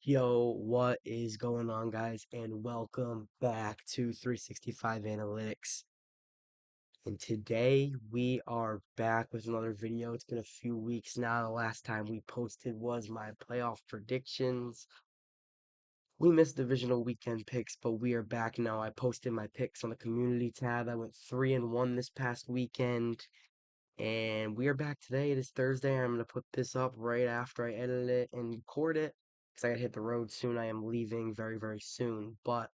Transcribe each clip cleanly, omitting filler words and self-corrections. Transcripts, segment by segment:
Yo, what is going on, guys? And welcome back to 365 Analytics. And today we are back with another video. It's been a few weeks now. The last time we posted was my playoff predictions. We missed divisional weekend picks, but we are back now. I posted my picks on the community tab. I went 3-1 this past weekend. And we are back today. It is Thursday. I'm going to put this up right after I edit it and record it because I got to hit the road soon. I am leaving very, very soon. But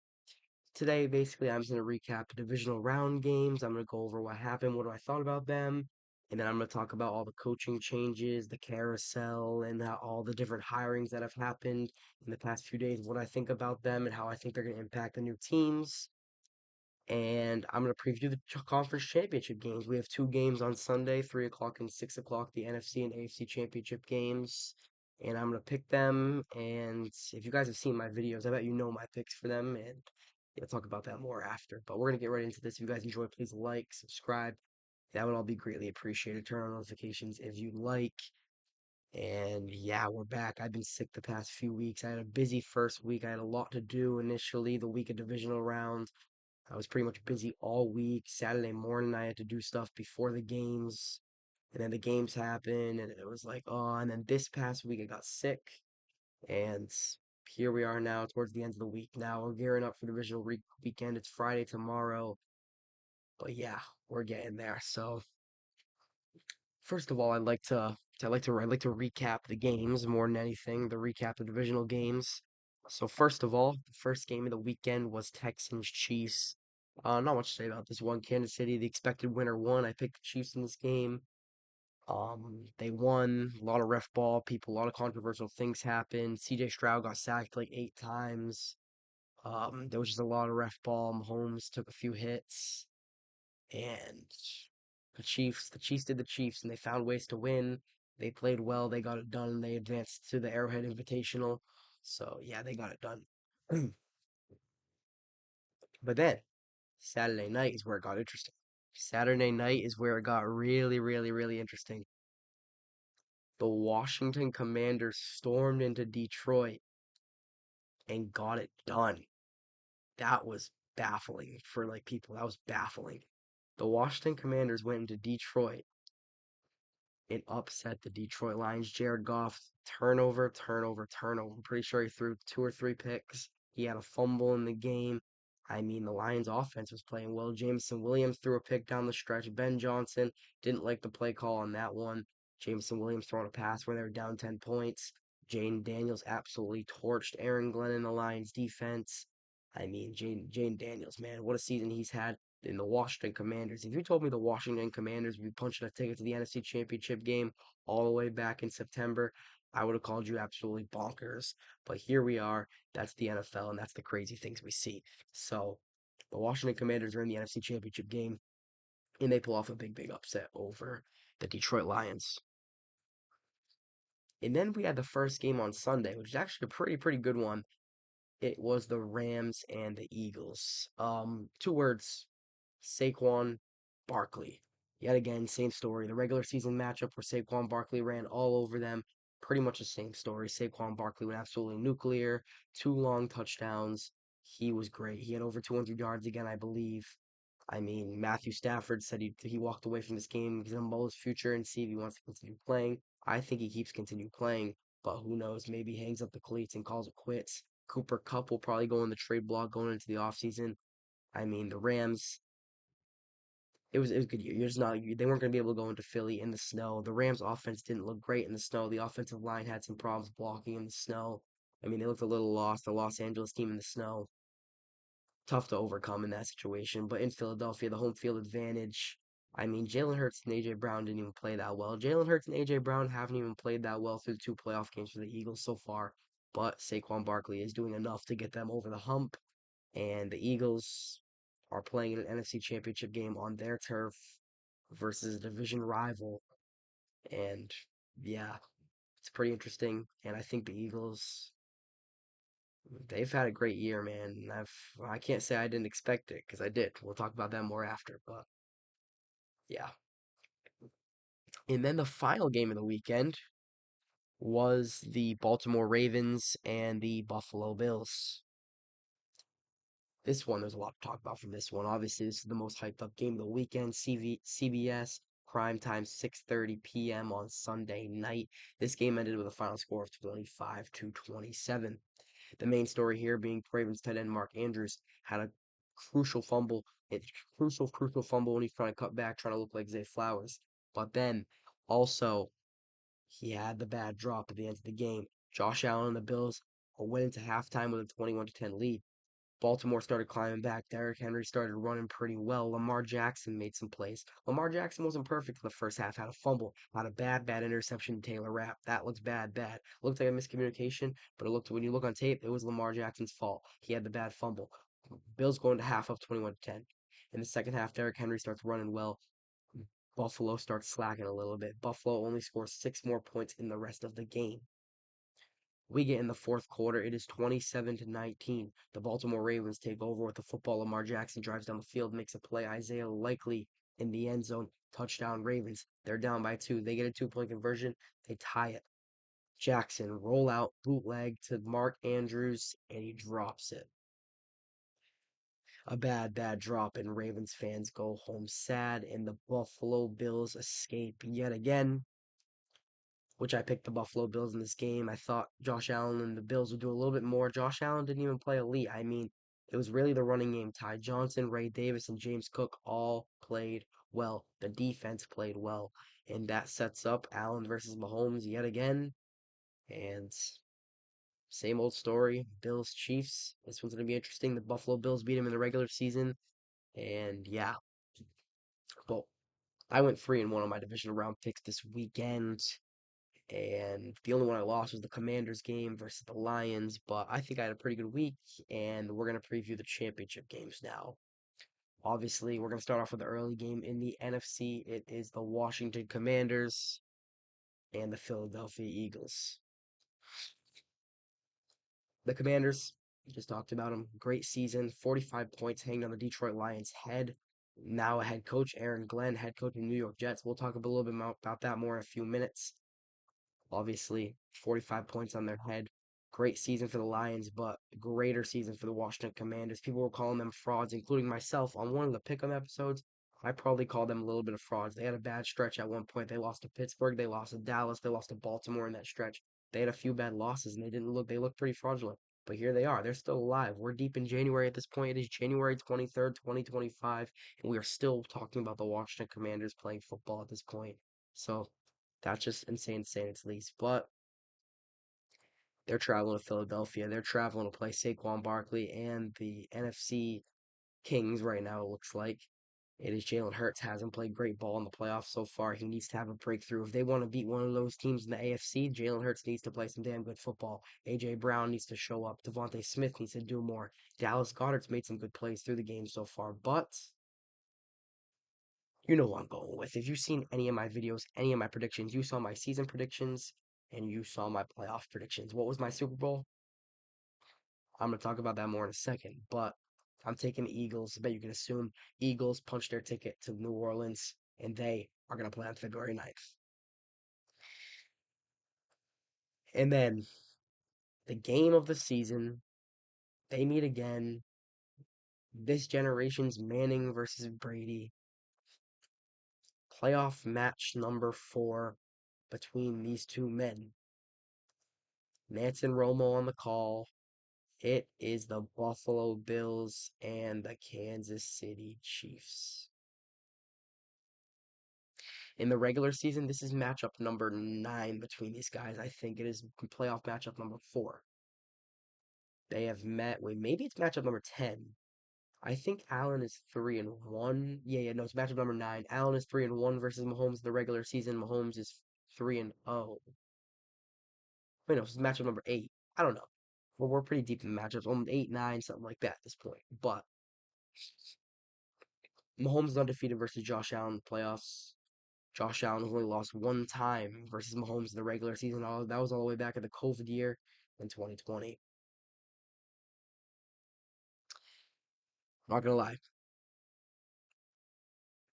today, basically, I'm just going to recap the divisional round games. I'm going to go over what happened, what I thought about them. And then I'm going to talk about all the coaching changes, the carousel, and all the different hirings that have happened in the past few days, what I think about them, and how I think they're going to impact the new teams. And I'm going to preview the conference championship games. We have two games on Sunday, 3 o'clock and 6 o'clock, the NFC and AFC championship games. And I'm going to pick them. And if you guys have seen my videos, I bet you know my picks for them. And we'll talk about that more after. But we're going to get right into this. If you guys enjoy, please like, subscribe. That would all be greatly appreciated. Turn on notifications if you like. And yeah, we're back. I've been sick the past few weeks. I had a busy first week. I had a lot to do initially, the week of divisional round. I was pretty much busy all week. Saturday morning, I had to do stuff before the games, and then the games happened, and it was like, oh, and then this past week, I got sick, and here we are now towards the end of the week. Now we're gearing up for the divisional weekend. It's Friday tomorrow, but yeah, we're getting there. So first of all, I'd like to recap the games more than anything, the recap the divisional games. So first of all, the first game of the weekend was Texans Chiefs. Not much to say about this one. Kansas City, the expected winner won. I picked the Chiefs in this game. They won. A lot of ref ball, people, a lot of controversial things happened. CJ Stroud got sacked like 8 times. There was just a lot of ref ball. Mahomes took a few hits. And the Chiefs did the Chiefs, and they found ways to win. They played well. They got it done. They advanced to the Arrowhead Invitational. So yeah, they got it done. But then Saturday night is where it got interesting. Saturday night is where it got really, really, really interesting. The Washington Commanders stormed into Detroit and got it done. That was baffling for like people. That was baffling. The Washington Commanders went into Detroit. It upset the Detroit Lions. Jared Goff, turnover, turnover, turnover. I'm pretty sure he threw 2 or 3 picks. He had a fumble in the game. I mean, the Lions offense was playing well. Jameson Williams threw a pick down the stretch. Ben Johnson didn't like the play call on that one. Jameson Williams throwing a pass where they were down 10 points. Jane Daniels absolutely torched Aaron Glenn in the Lions defense. I mean, Jane Daniels, man, what a season he's had in the Washington Commanders. If you told me the Washington Commanders would be punching a ticket to the NFC Championship game all the way back in September, I would have called you absolutely bonkers. But here we are. That's the NFL, and that's the crazy things we see. So the Washington Commanders are in the NFC Championship game, and they pull off a big, big upset over the Detroit Lions. And then we had the first game on Sunday, which is actually a pretty, pretty good one. It was the Rams and the Eagles. Two words: Saquon Barkley. Yet again, same story. The regular season matchup where Saquon Barkley ran all over them. Pretty much the same story. Saquon Barkley went absolutely nuclear. 2 long touchdowns. He was great. He had over 200 yards again, I believe. I mean, Matthew Stafford said he walked away from this game because of Muller's future and see if he wants to continue playing. I think he keeps continue playing, but who knows? Maybe he hangs up the cleats and calls it quits. Cooper Kupp will probably go in the trade block going into the offseason. I mean, the Rams, it was a good year. You're just not they weren't going to be able to go into Philly in the snow. The Rams offense didn't look great in the snow. The offensive line had some problems blocking in the snow. I mean, they looked a little lost. The Los Angeles team in the snow, tough to overcome in that situation. But in Philadelphia, the home field advantage. I mean, Jalen Hurts and AJ Brown didn't even play that well. Jalen Hurts and AJ Brown haven't even played that well through the 2 playoff games for the Eagles so far. But Saquon Barkley is doing enough to get them over the hump. And the Eagles are playing an NFC Championship game on their turf versus a division rival. And yeah, it's pretty interesting. And I think the Eagles, they've had a great year, man. I can't say I didn't expect it because I did. We'll talk about that more after. But yeah. And then the final game of the weekend was the Baltimore Ravens and the Buffalo Bills. This one, there's a lot to talk about from this one. Obviously, this is the most hyped up game of the weekend. CBS prime time, 6:30 p.m. on Sunday night. This game ended with a final score of 25-27. The main story here being Ravens tight end Mark Andrews had a crucial fumble. It's crucial fumble when he's trying to cut back, trying to look like Zay Flowers. But then also he had the bad drop at the end of the game. Josh Allen and the Bills went into halftime with a 21-10 lead. Baltimore started climbing back. Derrick Henry started running pretty well. Lamar Jackson made some plays. Lamar Jackson wasn't perfect in the first half. Had a fumble. Had a bad interception to Taylor Rapp. That looks bad. Looked like a miscommunication, but it looked when you look on tape, it was Lamar Jackson's fault. He had the bad fumble. Bills going to half up 21-10. In the second half, Derrick Henry starts running well. Buffalo starts slacking a little bit. Buffalo only scores 6 more points in the rest of the game. We get in the fourth quarter. It is 27-19. The Baltimore Ravens take over with the football. Lamar Jackson drives down the field, makes a play. Isaiah Likely in the end zone. Touchdown Ravens. They're down by 2. They get a 2-point conversion. They tie it. Jackson roll out bootleg to Mark Andrews, and he drops it. A bad drop, and Ravens fans go home sad, and the Buffalo Bills escape yet again, which I picked the Buffalo Bills in this game. I thought Josh Allen and the Bills would do a little bit more. Josh Allen didn't even play elite. I mean, it was really the running game. Ty Johnson, Ray Davis, and James Cook all played well. The defense played well. And that sets up Allen versus Mahomes yet again. And same old story. Bills Chiefs. This one's going to be interesting. The Buffalo Bills beat them in the regular season. And yeah, well, I went 3-1 on my divisional round picks this weekend. And the only one I lost was the Commanders game versus the Lions, but I think I had a pretty good week, and we're going to preview the championship games now. Obviously, we're going to start off with the early game in the NFC. It is the Washington Commanders and the Philadelphia Eagles. The Commanders, we just talked about them. Great season, 45 points hanging on the Detroit Lions' head. Now a head coach, Aaron Glenn, head coach of the New York Jets. We'll talk a little bit about that more in a few minutes. Obviously, 45 points on their head. Great season for the Lions, but greater season for the Washington Commanders. People were calling them frauds, including myself on one of the pick'em episodes. I probably called them a little bit of frauds. They had a bad stretch at one point. They lost to Pittsburgh, they lost to Dallas, they lost to Baltimore in that stretch. They had a few bad losses and they looked pretty fraudulent. But here they are. They're still alive. We're deep in January at this point. It is January 23rd, 2025, and we are still talking about the Washington Commanders playing football at this point. So that's just insane to say its least. But they're traveling to Philadelphia. They're traveling to play Saquon Barkley and the NFC Kings right now, it looks like. It is Jalen Hurts hasn't played great ball in the playoffs so far. He needs to have a breakthrough. If they want to beat one of those teams in the AFC, Jalen Hurts needs to play some damn good football. AJ Brown needs to show up. Devontae Smith needs to do more. Dallas Goedert's made some good plays through the game so far, but you know what I'm going with. If you've seen any of my videos, any of my predictions, you saw my season predictions and you saw my playoff predictions. What was my Super Bowl? I'm going to talk about that more in a second, but I'm taking the Eagles. I bet you can assume Eagles punched their ticket to New Orleans and they are going to play on February 9th. And then the game of the season, they meet again. This generation's Manning versus Brady. Playoff match number 4 between these two men. Nance and Romo on the call. It is the Buffalo Bills and the Kansas City Chiefs. In the regular season, this is matchup number 9 between these guys. I think it is playoff matchup number 4. They have met, wait, maybe it's matchup number 10. I think Allen is 3-1. Yeah, no, it's matchup number 9. Allen is 3-1 versus Mahomes in the regular season. Mahomes is 3-0. Wait, no, it's matchup number 8. I don't know. Well, we're pretty deep in the matchups, on 8, 9, something like that at this point. But Mahomes is undefeated versus Josh Allen in the playoffs. Josh Allen has only lost one time versus Mahomes in the regular season. That was all the way back in the COVID year in 2020. Not gonna lie.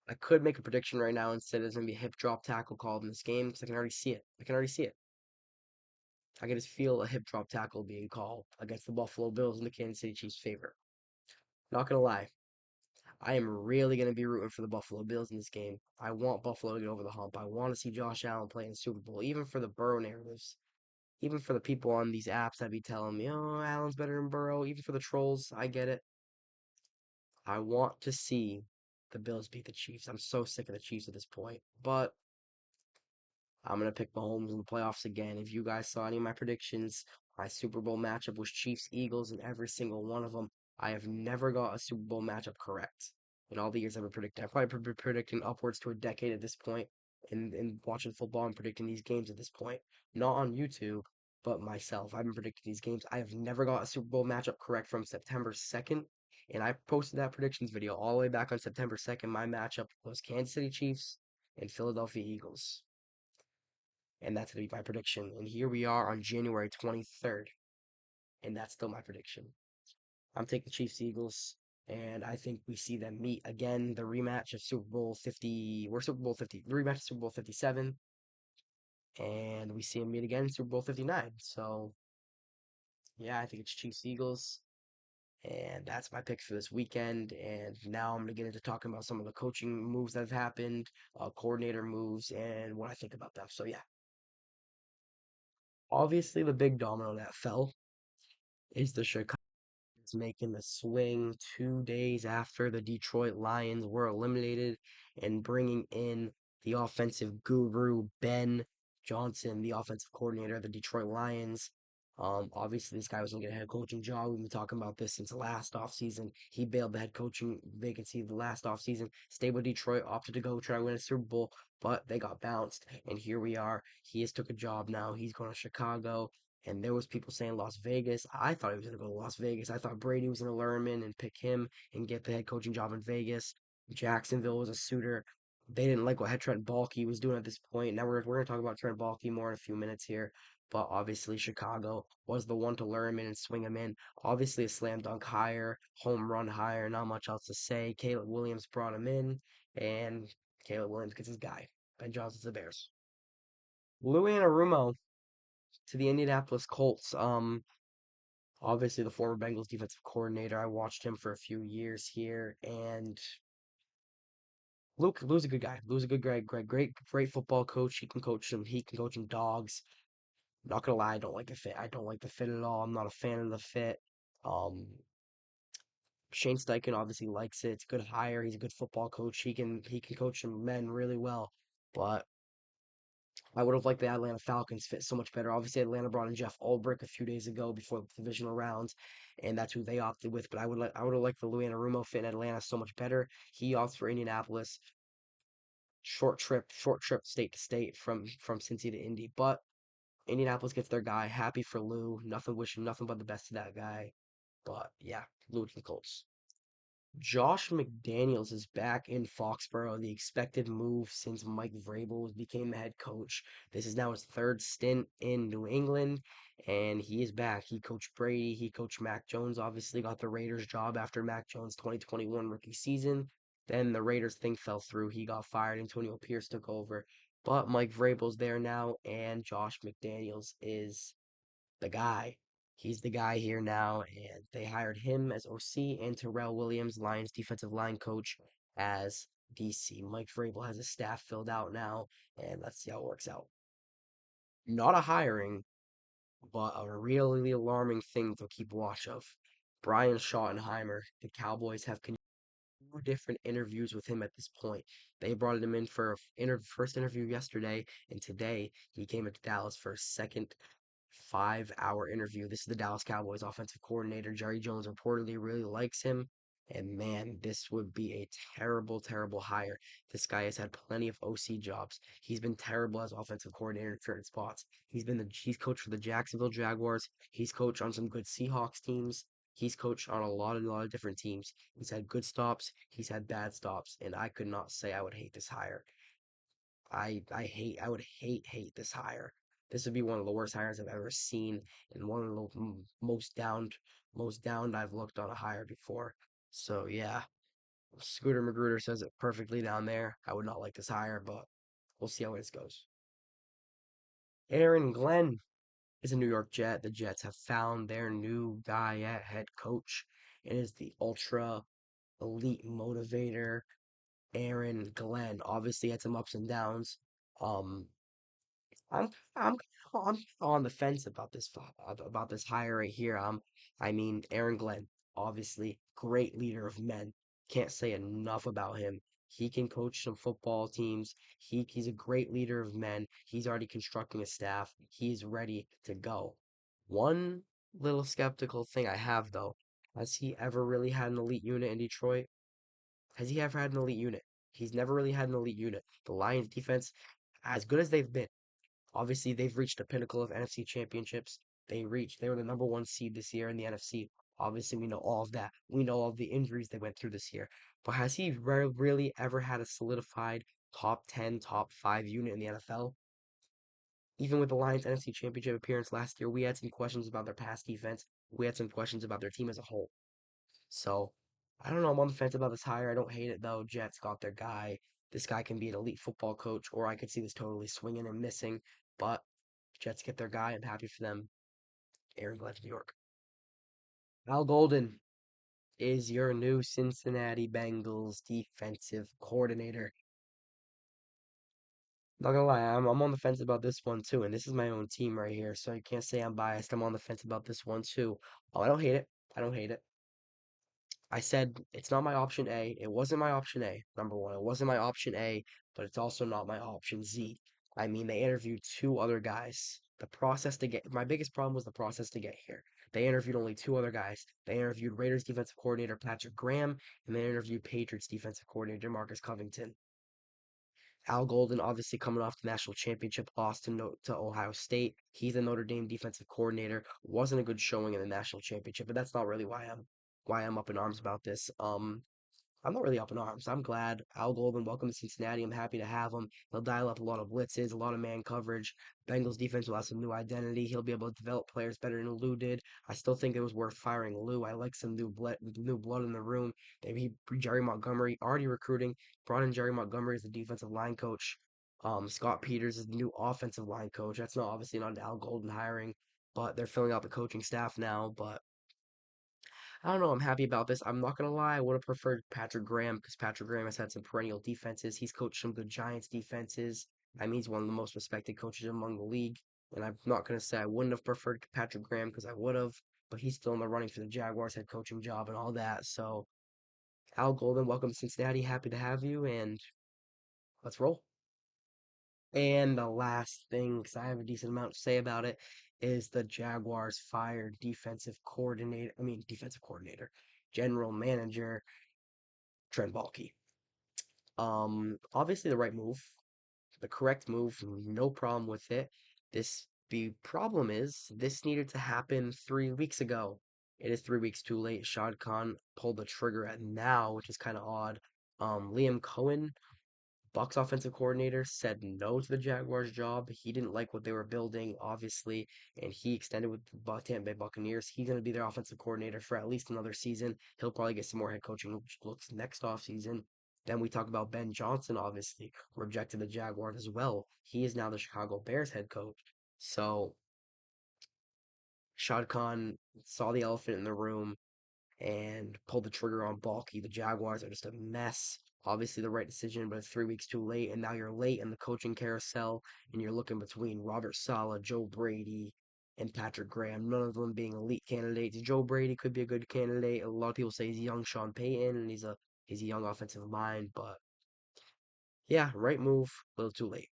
I could make a prediction right now and say there's gonna be a hip drop tackle called in this game because I can already see it. I can just feel a hip drop tackle being called against the Buffalo Bills in the Kansas City Chiefs' favor. Not gonna lie, I am really gonna be rooting for the Buffalo Bills in this game. I want Buffalo to get over the hump. I want to see Josh Allen play in the Super Bowl, even for the Burrow narratives, even for the people on these apps that be telling me, "Oh, Allen's better than Burrow." Even for the trolls, I get it. I want to see the Bills beat the Chiefs. I'm so sick of the Chiefs at this point, but I'm gonna pick Mahomes in the playoffs again. If you guys saw any of my predictions, my Super Bowl matchup was Chiefs Eagles in every single one of them. I have never got a Super Bowl matchup correct in all the years I've been predicting. I've probably been predicting upwards to a decade at this point, in watching football and predicting these games at this point. Not on YouTube, but myself. I've been predicting these games. I have never got a Super Bowl matchup correct from September 2nd, and I posted that predictions video all the way back on September 2nd. My matchup was Kansas City Chiefs and Philadelphia Eagles, and that's going to be my prediction. And here we are on January 23rd, and that's still my prediction. I'm taking Chiefs Eagles, and I think we see them meet again. The rematch of Super Bowl 50, we're Super Bowl 50, the rematch of Super Bowl 57, and we see them meet again in Super Bowl 59. So, yeah, I think it's Chiefs Eagles. And that's my picks for this weekend. And now I'm going to get into talking about some of the coaching moves that have happened, coordinator moves, and what I think about them. So, yeah, obviously the big domino that fell is the Chicago is making the swing 2 days after the Detroit Lions were eliminated and bringing in the offensive guru, Ben Johnson, the offensive coordinator of the Detroit Lions. Obviously, this guy was going to get a head coaching job. We've been talking about this since last offseason. He bailed the head coaching vacancy the last offseason, stayed with Detroit, opted to go try to win a Super Bowl, but they got bounced. And here we are. He has took a job now. He's going to Chicago. And there was people saying Las Vegas. I thought he was going to go to Las Vegas. I thought Brady was going to lure him in and pick him and get the head coaching job in Vegas. Jacksonville was a suitor. They didn't like what Trent Baalke was doing at this point. Now we're going to talk about Trent Baalke more in a few minutes here. But obviously, Chicago was the one to lure him in and swing him in. Obviously, a slam dunk hire, home run hire, not much else to say. Caleb Williams brought him in, and Caleb Williams gets his guy. Ben Johnson's the Bears. Lou Anarumo to the Indianapolis Colts. Obviously the former Bengals defensive coordinator. I watched him for a few years here, and Lou's a good guy. Lou's a good guy, great football coach. He can coach them. He can coach them dogs. Not gonna lie, I don't like the fit. I don't like the fit at all. I'm not a fan of the fit. Um, Shane Steichen obviously likes it. It's a good hire. He's a good football coach. He can coach some men really well, but I would have liked the Atlanta Falcons fit so much better. Obviously, Atlanta brought in Jeff Ulbrich a few days ago before the divisional rounds, and that's who they opted with. But I would have liked the Lou Anarumo fit in Atlanta so much better. He opts for Indianapolis, short trip, state to state from Cincy to Indy. But Indianapolis gets their guy. Happy for Lou. Nothing wishing nothing but the best to that guy. But yeah, Lou to the Colts. Josh McDaniels is back in Foxborough, the expected move since Mike Vrabel became the head coach. This is now his third stint in New England, and he is back. He coached Brady, he coached Mac Jones, obviously got the Raiders job after Mac Jones' 2021 rookie season. Then the Raiders thing fell through. He got fired, Antonio Pierce took over. But Mike Vrabel's there now, and Josh McDaniels is the guy. He's the guy here now, and they hired him as OC and Terrell Williams, Lions defensive line coach, as DC. Mike Vrabel has his staff filled out now, and let's see how it works out. Not a hiring, but a really alarming thing to keep watch of. Brian Schottenheimer, the Cowboys have two different interviews with him at this point. They brought him in for a first interview yesterday, and today he came into Dallas for a second 5 hour interview. This is the Dallas Cowboys offensive coordinator. Jerry Jones reportedly really likes him. And man, this would be a terrible hire. This guy has had plenty of OC jobs. He's been terrible as offensive coordinator in certain spots. He's coached for the Jacksonville Jaguars. He's coached on some good Seahawks teams. He's coached on a lot of different teams. He's had good stops. He's had bad stops, and I could not say I would hate this hire. I would hate this hire. This would be one of the worst hires I've ever seen, and one of the most downed I've looked on a hire before. So yeah, Scooter Magruder says it perfectly down there. I would not like this hire, but we'll see how this goes. Aaron Glenn is a New York Jet. The Jets have found their new guy at head coach. It is the ultra elite motivator, Aaron Glenn. Obviously had some ups and downs. Um, I'm I'm on the fence about about this hire right here. I mean Aaron Glenn, obviously great leader of men. Can't say enough about him. He can coach some football teams. He's a great leader of men. He's already constructing a staff. He's ready to go. One little skeptical thing I have though, has he ever really had an elite unit in Detroit? Has he ever had an elite unit? He's never really had an elite unit. The Lions defense, as good as they've been. Obviously, they've reached the pinnacle of NFC championships. They were the number one seed this year in the NFC. Obviously, we know all of that. We know all of the injuries they went through this year. But has he really ever had a solidified top 10, top 5 unit in the NFL? Even with the Lions NFC championship appearance last year, we had some questions about their pass defense. We had some questions about their team as a whole. So, I don't know. I'm on the fence about this hire. I don't hate it though. Jets got their guy. This guy can be an elite football coach, or I could see this totally swinging and missing. But Jets get their guy. I'm happy for them. Aaron Glenn to New York. Al Golden is your new Cincinnati Bengals defensive coordinator. Not gonna lie, I'm on the fence about this one too, and this is my own team right here, so you can't say I'm biased. I'm on the fence about this one too. Oh, I don't hate it. I don't hate it. I said it's not my option A. It wasn't my option A, number one. It wasn't my option A, but it's also not my option Z. I mean, they interviewed two other guys. My biggest problem was the process to get here. They interviewed only two other guys. They interviewed Raiders defensive coordinator Patrick Graham, and they interviewed Patriots defensive coordinator Marcus Covington. Al Golden, obviously coming off the national championship loss to Ohio State. He's the Notre Dame defensive coordinator. Wasn't a good showing in the national championship, but that's not really why I'm up in arms about this. I'm not really up in arms. I'm glad Al Golden, welcome to Cincinnati. I'm happy to have him. He'll dial up a lot of blitzes, a lot of man coverage. Bengals defense will have some new identity. He'll be able to develop players better than Lou did. I still think it was worth firing Lou. I like some new blood in the room. Maybe Jerry Montgomery already recruiting. Brought in Jerry Montgomery as the defensive line coach. Scott Peters is the new offensive line coach. That's not obviously not Al Golden hiring, but they're filling out the coaching staff now. But I don't know. I'm happy about this. I'm not gonna lie. I would have preferred Patrick Graham because Patrick Graham has had some perennial defenses. He's coached some good Giants defenses. I mean, he's one of the most respected coaches among the league. And I'm not gonna say I wouldn't have preferred Patrick Graham because I would have, but he's still in the running for the Jaguars head coaching job and all that. So, Al Golden, welcome to Cincinnati. Happy to have you, and let's roll. And the last thing, because I have a decent amount to say about it, is the Jaguars fired defensive coordinator, general manager Trent Baalke. Obviously the right move, the correct move, no problem with it. The problem is this needed to happen 3 weeks ago. It is 3 weeks too late. Shad Khan pulled the trigger at now, which is kind of odd. Liam Cohen, Bucks offensive coordinator, said no to the Jaguars job. He didn't like what they were building, obviously, and he extended with the Tampa Bay Buccaneers. He's going to be their offensive coordinator for at least another season. He'll probably get some more head coaching looks next offseason. Then we talk about Ben Johnson, obviously, rejected the Jaguars as well. He is now the Chicago Bears head coach. So Shad Khan saw the elephant in the room and pulled the trigger on Balky. The Jaguars are just a mess. Obviously, the right decision, but it's 3 weeks too late, and now you're late in the coaching carousel, and you're looking between Robert Saleh, Joe Brady, and Patrick Graham. None of them being elite candidates. Joe Brady could be a good candidate. A lot of people say he's a young Sean Payton, and he's a young offensive mind, but yeah, right move, a little too late.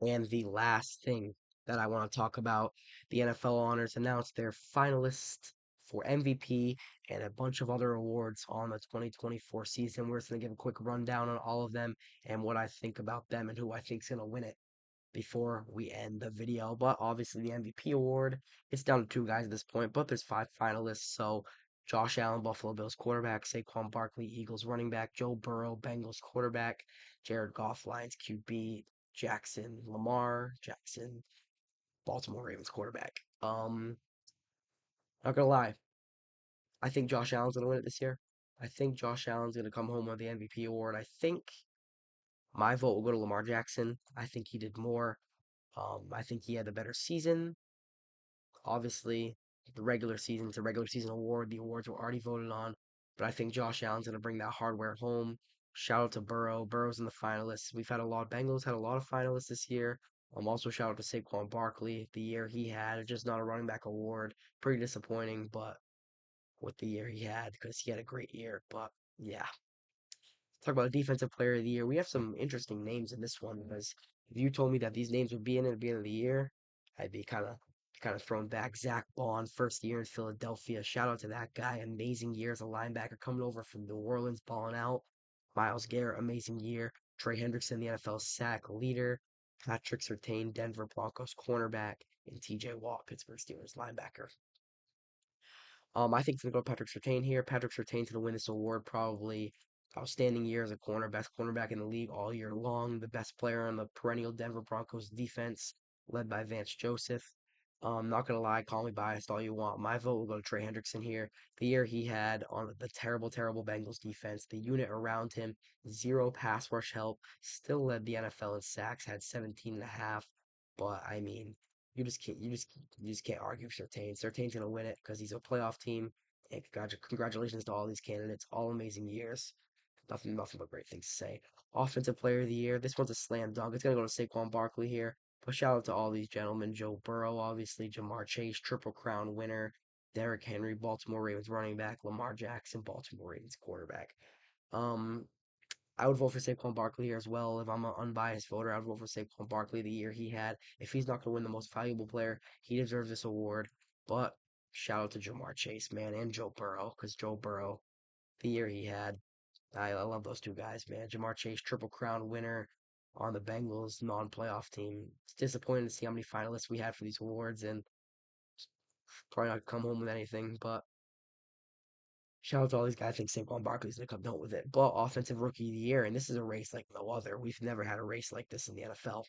And the last thing that I want to talk about, the NFL honors announced their finalists for MVP and a bunch of other awards on the 2024 season. We're just going to give a quick rundown on all of them and what I think about them and who I think is going to win it before we end the video. But obviously, the MVP award, it's down to two guys at this point, but there's five finalists. So Josh Allen, Buffalo Bills quarterback, Saquon Barkley, Eagles running back, Joe Burrow, Bengals quarterback, Jared Goff, Lions QB, Jackson, Baltimore Ravens quarterback. Not gonna lie, I think Josh Allen's gonna win it this year. I think Josh Allen's gonna come home with the MVP award. I think my vote will go to Lamar Jackson. I think he did more. I think he had a better season. Obviously, the regular season, it's a regular season award. The awards were already voted on, but I think Josh Allen's going to bring that hardware home. Shout out to Burrow. Burrow's in the finalists. We've had a lot. Bengals had a lot of finalists this year. Also shout out to Saquon Barkley. The year he had, just not a running back award. Pretty disappointing, but with the year he had, because he had a great year. But yeah, talk about defensive player of the year. We have some interesting names in this one because if you told me that these names would be in at the beginning of the year, I'd be kind of thrown back. Zach Bond, first year in Philadelphia. Shout out to that guy. Amazing year as a linebacker coming over from New Orleans, balling out. Miles Garrett, amazing year. Trey Hendrickson, the NFL sack leader. Patrick Surtain, Denver Broncos cornerback, and TJ Watt, Pittsburgh Steelers linebacker. I think it's gonna go Patrick Surtain here. Patrick Surtain's gonna win this award probably. Outstanding year as a corner, best cornerback in the league all year long, the best player on the perennial Denver Broncos defense, led by Vance Joseph. Not gonna lie, call me biased all you want. My vote will go to Trey Hendrickson here. The year he had on the terrible, terrible Bengals defense, the unit around him, zero pass rush help, still led the NFL in sacks, had 17 and a half. But I mean, you just can't argue Surtain. Surtain's gonna win it because he's a playoff team. And congratulations to all these candidates, all amazing years. Nothing but great things to say. Offensive player of the year. This one's a slam dunk. It's gonna go to Saquon Barkley here. But shout out to all these gentlemen. Joe Burrow, obviously, Jamar Chase, Triple Crown winner. Derrick Henry, Baltimore Ravens running back. Lamar Jackson, Baltimore Ravens quarterback. Um, I would vote for Saquon Barkley here as well. If I'm an unbiased voter, I would vote for Saquon Barkley the year he had. If he's not going to win the most valuable player, he deserves this award. But shout out to Jamar Chase, man, and Joe Burrow, because Joe Burrow, the year he had, I love those two guys, man. Jamar Chase, Triple Crown winner on the Bengals non-playoff team. It's disappointing to see how many finalists we had for these awards, and probably not come home with anything, but shout out to all these guys. I think Saquon Barkley's gonna come out with it. But offensive rookie of the year, and this is a race like no other. We've never had a race like this in the NFL.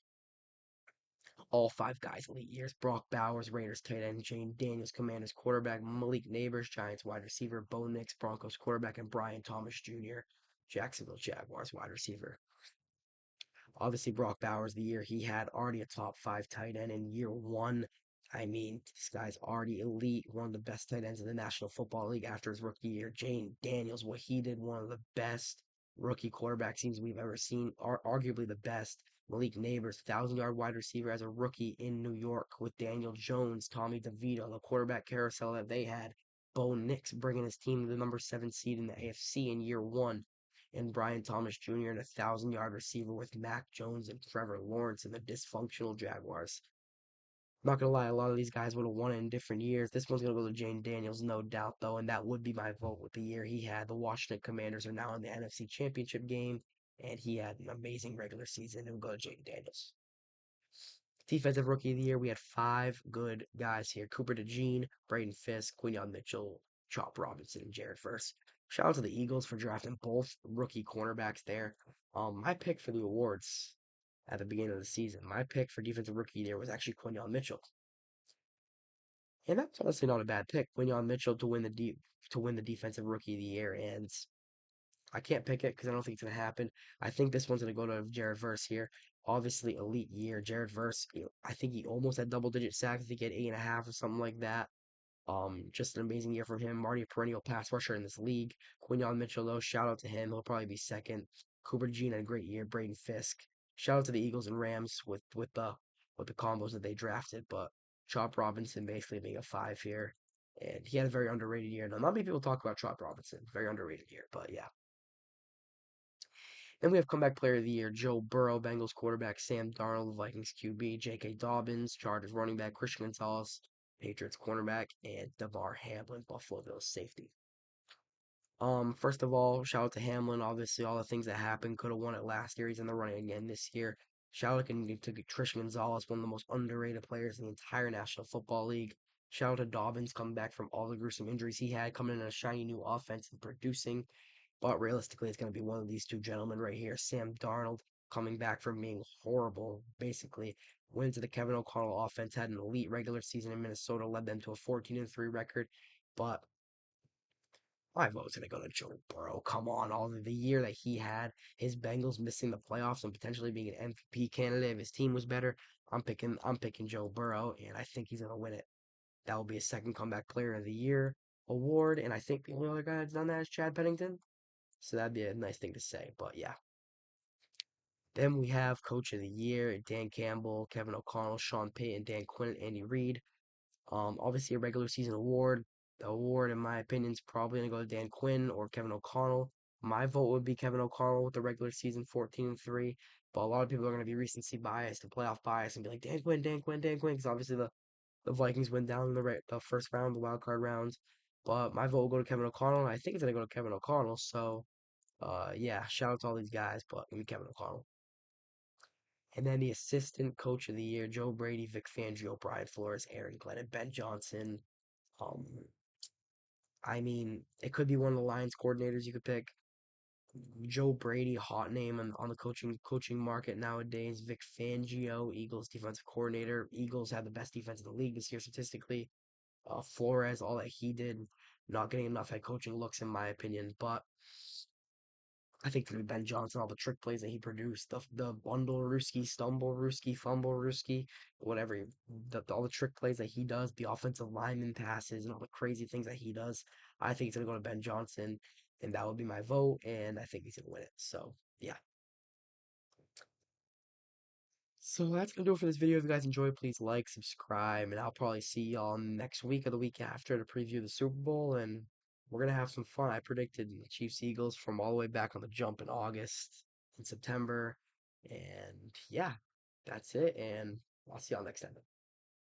All five guys elite years. Brock Bowers, Raiders tight end, Jane Daniels, Commanders quarterback, Malik Neighbors, Giants wide receiver, Bo Nix, Broncos quarterback, and Brian Thomas Jr., Jacksonville Jaguars wide receiver. Obviously, Brock Bowers, the year he had already a top five tight end in year one. I mean, this guy's already elite, one of the best tight ends in the National Football League after his rookie year. Jane Daniels, what he did, one of the best rookie quarterback seasons we've ever seen, arguably the best. Malik Neighbors, 1,000-yard wide receiver as a rookie in New York with Daniel Jones, Tommy DeVito, the quarterback carousel that they had. Bo Nix bringing his team to the number seven seed in the AFC in year one and Brian Thomas Jr. and 1,000-yard receiver with Mac Jones and Trevor Lawrence and the dysfunctional Jaguars. I'm not gonna lie, a lot of these guys would have won it in different years. This one's gonna go to Jane Daniels, no doubt, though, and that would be my vote with the year he had. The Washington Commanders are now in the NFC Championship game, and he had an amazing regular season. It would go to Jane Daniels. Defensive Rookie of the Year, we had five good guys here. Cooper DeJean, Braden Fisk, Quinyon Mitchell, Chop Robinson, and Jared Verse. Shout out to the Eagles for drafting both rookie cornerbacks there. My pick for the awards at the beginning of the season, my pick for Defensive Rookie of the Year was actually Quinyon Mitchell. And that's honestly not a bad pick. Quinyon Mitchell to win the Defensive Rookie of the Year, and I can't pick it because I don't think it's gonna happen. I think this one's gonna go to Jared Verse here. Obviously, elite year. Jared Verse, I think he almost had double digit sacks. I think he had 8.5 or something like that. Just an amazing year from him. Already a perennial pass rusher in this league. Quinyon Mitchell, though, shout out to him. He'll probably be second. Cooper Jean had a great year. Braden Fisk. Shout out to the Eagles and Rams with the combos that they drafted. But Chop Robinson basically being a five here. And he had a very underrated year. Now, not many people talk about Chop Robinson. Very underrated year, but yeah. Then we have comeback player of the year, Joe Burrow, Bengals quarterback, Sam Darnold, Vikings QB, J.K. Dobbins, Chargers running back, Christian Gonzalez, Patriots cornerback, and DeVar Hamlin, Buffalo Bills safety. First of all, shout out to Hamlin. Obviously, all the things that happened could have won it last year. He's in the running again this year. Shout out to Christian Gonzalez, one of the most underrated players in the entire National Football League. Shout out to Dobbins coming back from all the gruesome injuries he had, coming in a shiny new offense and producing. But realistically, it's going to be one of these two gentlemen right here. Sam Darnold coming back from being horrible, basically. Went to the Kevin O'Connell offense, had an elite regular season in Minnesota, led them to a 14-3 record. But My vote's gonna go to Joe Burrow. Come on, all the year that he had, his Bengals missing the playoffs and potentially being an MVP candidate if his team was better. I'm picking Joe Burrow, and I think he's gonna win it. That will be a second comeback player of the year award, and I think the only other guy that's done that is Chad Pennington. So that'd be a nice thing to say. But yeah. Then we have Coach of the Year, Dan Campbell, Kevin O'Connell, Sean Payton, Dan Quinn, Andy Reid. Obviously a regular season award. The award, in my opinion, is probably gonna go to Dan Quinn or Kevin O'Connell. My vote would be Kevin O'Connell with the regular season 14-3, but a lot of people are gonna be recency biased and playoff biased and be like Dan Quinn, Dan Quinn, Dan Quinn, because obviously the Vikings went down in the first round, the wild card rounds. But my vote will go to Kevin O'Connell, and I think it's gonna go to Kevin O'Connell. So, yeah, shout out to all these guys, but give me Kevin O'Connell. And then the assistant coach of the year, Joe Brady, Vic Fangio, Brian Flores, Aaron Glenn, and Ben Johnson. Um, I mean, it could be one of the Lions coordinators you could pick. Joe Brady, hot name on the coaching market nowadays. Vic Fangio, Eagles defensive coordinator. Eagles had the best defense in the league this year statistically. Flores, all that he did, not getting enough head coaching looks in my opinion. But I think through Ben Johnson, all the trick plays that he produced, the bundle Ruski, stumble Ruski, fumble Ruski, whatever, all the trick plays that he does, the offensive lineman passes, and all the crazy things that he does, I think it's gonna go to Ben Johnson, and that would be my vote, and I think he's gonna win it. So yeah. So that's gonna do it for this video. If you guys enjoyed, please like, subscribe, and I'll probably see y'all next week or the week after to preview the Super Bowl, and we're gonna have some fun. I predicted the Chiefs Eagles from all the way back on the jump in August and September, and yeah, that's it. And I'll see y'all next time.